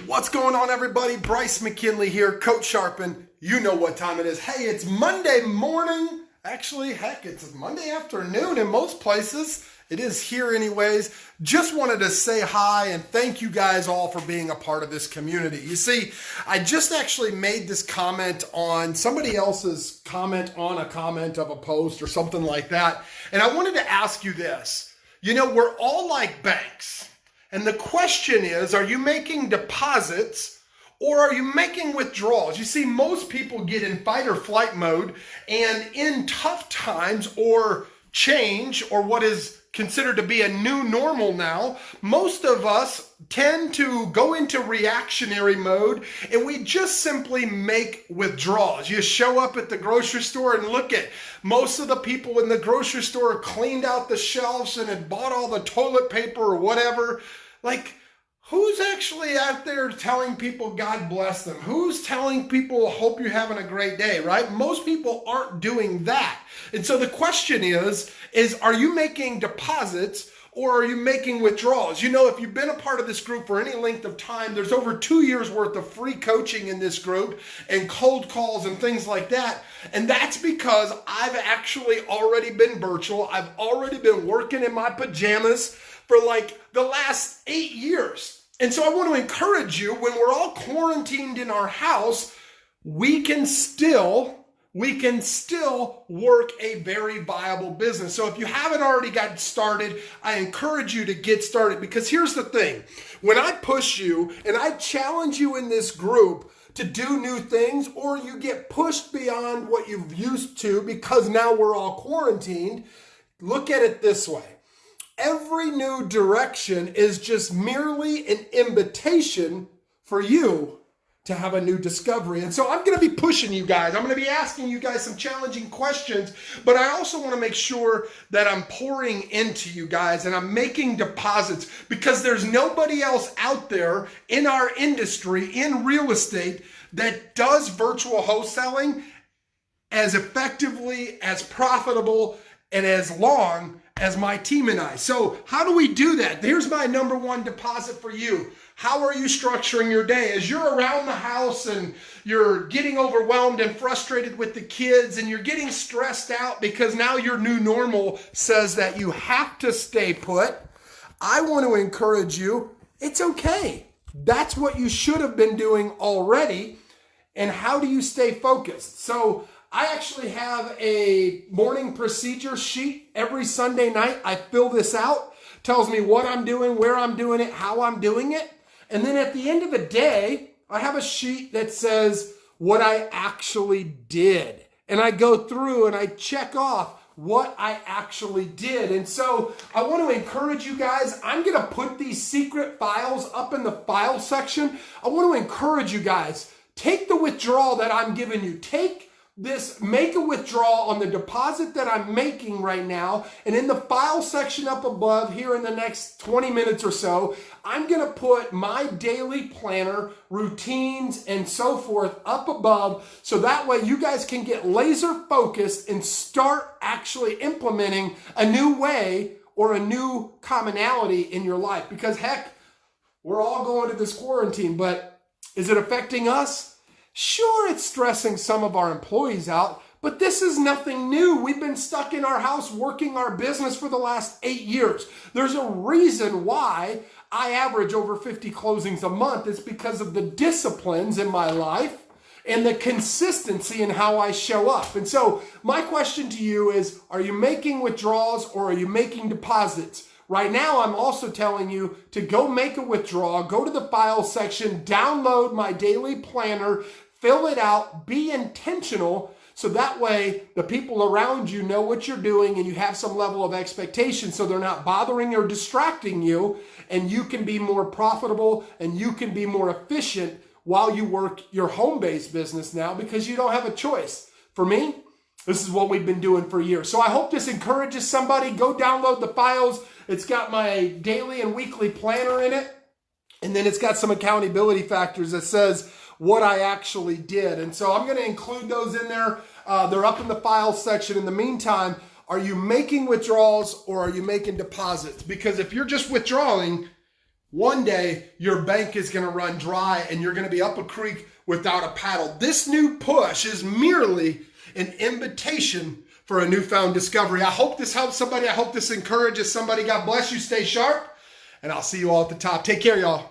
What's going on, everybody? Bryce McKinley here, Coach Sharpen. You know what time it is. Hey, it's Monday morning. Actually, heck, it's Monday afternoon in most places. It is here anyways. Just wanted to say hi and thank you guys all for being a part of this community. You see, I just actually made this comment on somebody else's comment on a comment of a post or something like that. And I wanted to ask you this. You know, we're all like banks. And the question is, are you making deposits or are you making withdrawals? You see, most people get in fight or flight mode, and in tough times or change or what is considered to be a new normal now, most of us tend to go into reactionary mode and we just simply make withdrawals. You show up at the grocery store and look at most of the people in the grocery store cleaned out the shelves and had bought all the toilet paper or whatever. Like, who's actually out there telling people God bless them? Who's telling people hope you're having a great day, right? Most people aren't doing that. And so the question is are you making deposits or are you making withdrawals? You know, if you've been a part of this group for any length of time, there's over 2 years worth of free coaching in this group and cold calls and things like that. And that's because I've actually already been virtual. I've already been working in my pajamas for like the last 8 years. And so I want to encourage you, when we're all quarantined in our house, we can still work a very viable business. So if you haven't already gotten started, I encourage you to get started, because here's the thing. When I push you and I challenge you in this group to do new things, or you get pushed beyond what you've used to because now we're all quarantined, look at it this way. Every new direction is just merely an invitation for you to have a new discovery. And so I'm going to be pushing you guys. I'm going to be asking you guys some challenging questions, but I also want to make sure that I'm pouring into you guys and I'm making deposits, because there's nobody else out there in our industry, in real estate, that does virtual wholesaling as effectively, as profitable, and as long as my team and I. So how do we do that? Here's my number one deposit for you. How are you structuring your day? As you're around the house and you're getting overwhelmed and frustrated with the kids and you're getting stressed out because now your new normal says that you have to stay put, I want to encourage you, it's okay. That's what you should have been doing already. And how do you stay focused? So I actually have a morning procedure sheet every Sunday night. I fill this out, tells me what I'm doing, where I'm doing it, how I'm doing it. And then at the end of the day, I have a sheet that says what I actually did. And I go through and I check off what I actually did. And so I want to encourage you guys. I'm going to put these secret files up in the file section. I want to encourage you guys, take the withdrawal that I'm giving you. Make a withdrawal on the deposit that I'm making right now. And in the file section up above here in the next 20 minutes or so, I'm going to put my daily planner, routines, and so forth up above. So that way you guys can get laser focused and start actually implementing a new way or a new commonality in your life. Because heck, we're all going to this quarantine, but is it affecting us? Sure, it's stressing some of our employees out, but this is nothing new. We've been stuck in our house working our business for the last 8 years. There's a reason why I average over 50 closings a month. It's because of the disciplines in my life and the consistency in how I show up. And so my question to you is, are you making withdrawals or are you making deposits? Right now, I'm also telling you to go make a withdrawal, go to the file section, download my daily planner, fill it out, be intentional, so that way the people around you know what you're doing and you have some level of expectation so they're not bothering or distracting you, and you can be more profitable and you can be more efficient while you work your home-based business now, because you don't have a choice. For me, this is what we've been doing for years. So I hope this encourages somebody. Go download the files. It's got my daily and weekly planner in it. And then it's got some accountability factors that says what I actually did. And so I'm going to include those in there. They're up in the files section. In the meantime, are you making withdrawals or are you making deposits? Because if you're just withdrawing, one day your bank is going to run dry and you're going to be up a creek without a paddle. This new push is merely an invitation for a newfound discovery. I hope this helps somebody. I hope this encourages somebody. God bless you. Stay sharp. And I'll see you all at the top. Take care, y'all.